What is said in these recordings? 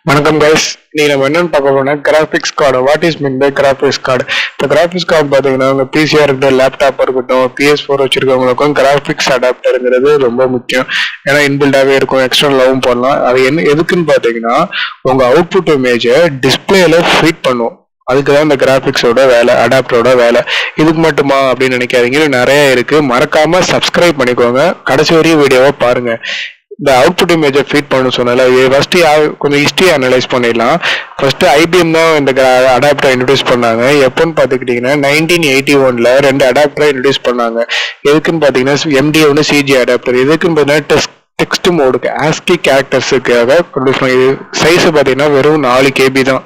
வணக்கம் கைஸ், நீ நம்ம என்னன்னு பார்க்க போனா graphics card. What is mean by graphics card? இப்போ கிராஃபிக்ஸ் கார்டு பார்த்தீங்கன்னா உங்க பிசியா இருக்கட்டும், லேப்டாப் இருக்கட்டும், PS4 வச்சிருக்கவங்களுக்கும் கிராஃபிக்ஸ் அடாப்டருங்கிறது ரொம்ப முக்கியம். ஏன்னா இன்பில்டாவே இருக்கும், எக்ஸ்டர்னலாகவும் போடலாம். அது என்ன எதுக்குன்னு பார்த்தீங்கன்னா உங்க அவுட்புட் இமேஜை டிஸ்பிளேல ஃபீட் பண்ணும். அதுக்கு தான் இந்த கிராஃபிக்ஸோட வேலை, அடாப்டரோட வேலை. இதுக்கு மட்டுமா அப்படின்னு நினைக்காதீங்க, நிறைய இருக்கு. மறக்காம சப்ஸ்கிரைப் பண்ணிக்கோங்க, கடைசி வரையும் வீடியோவை பாருங்க. இந்த அவுட்புட் இமேஜை ஃபீட் பண்ண சொன்னால ஃபர்ஸ்ட் கொஞ்சம் ஹிஸ்டரி அனலைஸ் பண்ணிடலாம். ஃபர்ஸ்ட் IBM தான் இந்த அடாப்டரை இன்ட்ரடியூஸ் பண்ணாங்க. எப்போன்னு பார்த்துக்கிட்டிங்கன்னா 1981 ரெண்டு அடாப்டரை இன்ட்ரடியூஸ் பண்ணாங்க. எதுக்குன்னு பார்த்தீங்கன்னா MD1 CG அடாப்டர். எதுக்குன்னு பார்த்தீங்கன்னா டெக்ஸ்ட் மோடுக்கு, ASCII கேரக்டர்ஸுக்காக ப்ரொடியூஸ் பண்ணி. சைஸ் பார்த்தீங்கன்னா வெறும் 4 KB தான்.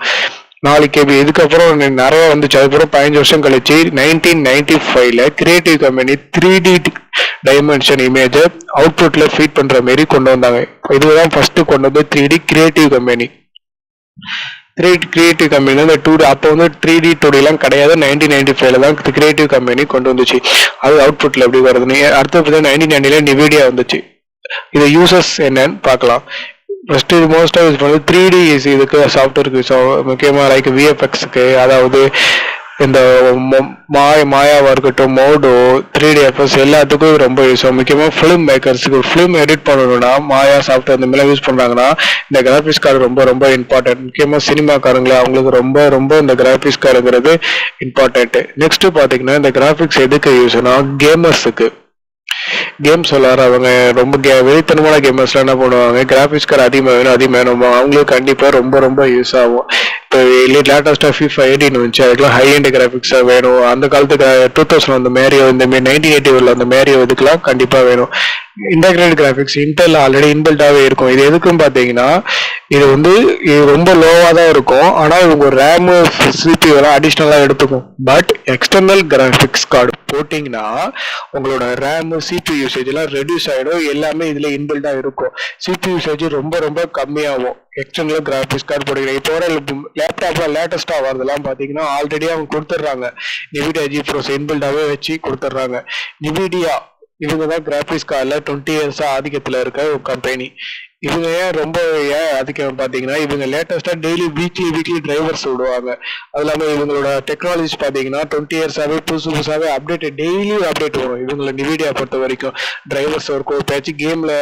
4 KB. இதுக்கப்புறம் நிறைய வந்துச்சு. அதுக்கப்புறம் 15 வருஷம் கழிச்சு 1995 கிரியேட்டிவ் கம்பெனி 3D டைமென்ஷன் இமேஜை அவுட்புட்ல ஃபீட் பண்ற மாதிரி கொண்டு வந்தாங்க. இதுதான் ஃபர்ஸ்ட் கொண்டு வந்து 3D creative company. Creative company இந்த 2D, அப்போ வந்து 3D 2D எல்லாம் கிடையாது. 1995 தான் கிரியேட்டிவ் கம்பெனி கொண்டு வந்துச்சு. அது அவுட்புட்ல எப்படி வருதுன்னு. அடுத்த 1990 Nvidia வந்துச்சு. இது யூசர்ஸ் என்னன்னு பார்க்கலாம். ஃபர்ஸ்ட் இது மோஸ்டா யூஸ் பண்ணுறது 3D இதுக்கு சாஃப்ட்வேருக்கு யூஸ் ஆகும். முக்கியமாக லைக் VFXக்கு, அதாவது இந்த மாயாவா இருக்கட்டும், மோடோ, 3D FX எல்லாத்துக்கும் ரொம்ப யூஸ் ஆகும். முக்கியமாக ஃபிலிம் மேக்கர்ஸுக்கு ஃபிலிம் எடிட் பண்ணணும்னா மாயா சாஃப்ட்வேர் இந்த மாதிரிலாம் யூஸ் பண்ணுறாங்கன்னா இந்த கிராஃபிக்ஸ் கார்டு ரொம்ப ரொம்ப இம்பார்ட்டன்ட். முக்கியமாக சினிமாக்காரங்களே அவங்களுக்கு ரொம்ப ரொம்ப இந்த கிராஃபிக்ஸ் கார்டுங்கிறது இம்பார்ட்டன்ட். நெக்ஸ்ட் பார்த்தீங்கன்னா இந்த கிராஃபிக்ஸ் எதுக்கு யூஸ்னா கேமர்ஸுக்கு. கேம்ஸ் விளாட்ற அவங்க ரொம்ப வெறித்தனமான கேமர்ஸ்லாம் என்ன பண்ணுவாங்க, கிராஃபிக்ஸ் கார்டு அதிகமாக வேணும். அவங்களுக்கு கண்டிப்பாக ரொம்ப ரொம்ப யூஸ் ஆகும். இப்போ லேட்டஸ்டாக FIFA 18 வந்துச்சு, அதுக்கெல்லாம் ஹை எண்ட் கிராஃபிக்ஸாக வேணும். அந்த காலத்துக்கு 2000 அந்த மேரியோ, இந்த 1980 அந்த மேரியோ இதுக்கெல்லாம் கண்டிப்பாக வேணும். இன்டகிரேட் கிராஃபிக்ஸ் இன்டெல் ஆல்ரெடி இன்பில்டாகவே இருக்கும். இது எதுக்குன்னு பார்த்தீங்கன்னா இது ரொம்ப லோவாக தான் இருக்கும். ஆனால் இவங்க ரேமு CPU எல்லாம் அடிஷ்னலாக எடுத்துக்கும். பட் எக்ஸ்டர்னல் கிராஃபிக்ஸ் கார்டு போட்டிங்கன்னா உங்களோட ரேமு CPU யூசேஜ் எல்லாம் ரெடியூஸ் ஆகிடும். எல்லாமே இதில் இன்பில்டாக இருக்கும். CPU யூசேஜ் ரொம்ப ரொம்ப கம்மியாகும் எக்ஸ்டர்னல் கிராஃபிக்ஸ் கார்டு போட்டிங்கன்னா. இப்போ வர லேப்டாப்ல லேட்டஸ்டாக வரதெல்லாம் பார்த்தீங்கன்னா ஆல்ரெடி அவங்க கொடுத்துட்றாங்க. Nvidia GeForce இன்பில்டாகவே வச்சு கொடுத்துட்றாங்க. Nvidia இவங்க தான் கிராஃபிக்ஸ் கார்டில் 20 இயர்ஸா ஆதிக்கத்தில் இருக்க ஒரு கம்பெனி. இவங்க ஏன் ஆதிக்கம் பார்த்தீங்கன்னா இவங்க லேட்டஸ்டா டெய்லி வீக்லி டிரைவர்ஸ் விடுவாங்க. அது இல்லாமல் இவங்களோட டெக்னாலஜிஸ் பார்த்தீங்கன்னா 20 இயர்ஸாவே புதுசாவே டெய்லி அப்டேட் வரும். இவங்களை Nvidia பொறுத்த வரைக்கும் டிரைவர்ஸ் இருக்கும். பேச்சு கேம்ல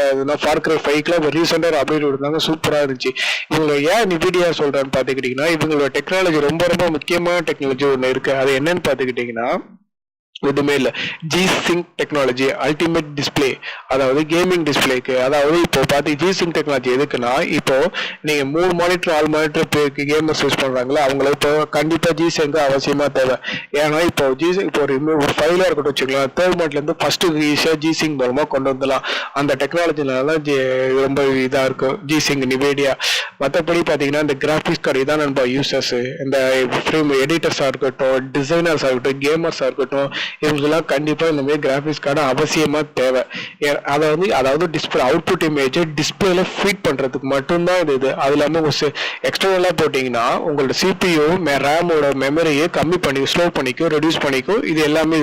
Far Cry 5 ரீசெண்டாக ஒரு அப்டேட் விடுறாங்க, சூப்பரா இருந்துச்சு. இவங்க ஏன் Nvidia சொல்றான்னு பார்த்துக்கிட்டீங்கன்னா இவங்களோட டெக்னாலஜி ரொம்ப ரொம்ப முக்கியமான டெக்னாலஜி ஒன்று இருக்கு. அது என்னன்னு பார்த்துக்கிட்டீங்கன்னா எதுவுமே இல்லை, G-Sync டெக்னாலஜி, அல்டிமேட் டிஸ்பிளே, அதாவது கேமிங் டிஸ்பிளேக்கு. அதாவது இப்போ பார்த்து G-Sync டெக்னாலஜி எதுக்குன்னா, இப்போ நீங்க 3 மானிட்டர் 4 மானிட்டர் கேமர்ஸ் யூஸ் பண்றாங்களா, அவங்களுக்கு இப்போ கண்டிப்பா G-Sync அவசியமா தேவை. ஏன்னா இப்போ இப்போ ஒரு ஃபைலா இருக்கட்டும் வச்சுக்கலாம், தேர்ட் மானிட்டர்ல இருந்து ஃபர்ஸ்ட் ஈஸியா G-Sync மூலமா கொண்டு வந்துடலாம். அந்த டெக்னாலஜினால ரொம்ப இதா இருக்கும் G-Sync Nvidia. மற்றபடி பார்த்தீங்கன்னா இந்த கிராஃபிக்ஸ் கார்டு இதான் நம்ம யூசர்ஸ், இந்த ஃபிலிம் எடிட்டர்ஸா இருக்கட்டும், டிசைனர்ஸா இருக்கட்டும், கேமர்ஸா இருக்கட்டும், இவங்கெல்லாம் கண்டிப்பா இந்த மாதிரி கிராஃபிக்ஸ் கார்டு அவசியமா தேவை. அதாவது டிஸ்பிளே அவுட்புட் இமேஜ் டிஸ்பிளேல ஃபீட் பண்றதுக்கு மட்டும்தான் இது. அது இல்லாம எக்ஸ்டர்னலா போட்டீங்கன்னா உங்களோட CPU ரேமோட மெமரியை கம்மி பண்ணி ஸ்லோ பண்ணிக்கும், ரெடியூஸ் பண்ணிக்கும். இது எல்லாமே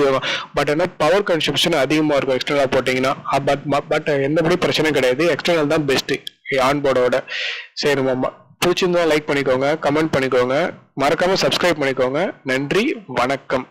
பட் ஆனால் பவர் கன்சம்ஷன் அதிகமா இருக்கும் எக்ஸ்டர்னலா போட்டீங்கன்னா. பட் எந்தபடி பிரச்சனை கிடையாது, எக்ஸ்டர்னல் தான் பெஸ்ட் ஆன்போர்டோட. சரி மாமா, பிடிச்சிருந்தா லைக் பண்ணிக்கோங்க, கமெண்ட் பண்ணிக்கோங்க, மறக்காம சப்ஸ்கிரைப் பண்ணிக்கோங்க. நன்றி, வணக்கம்.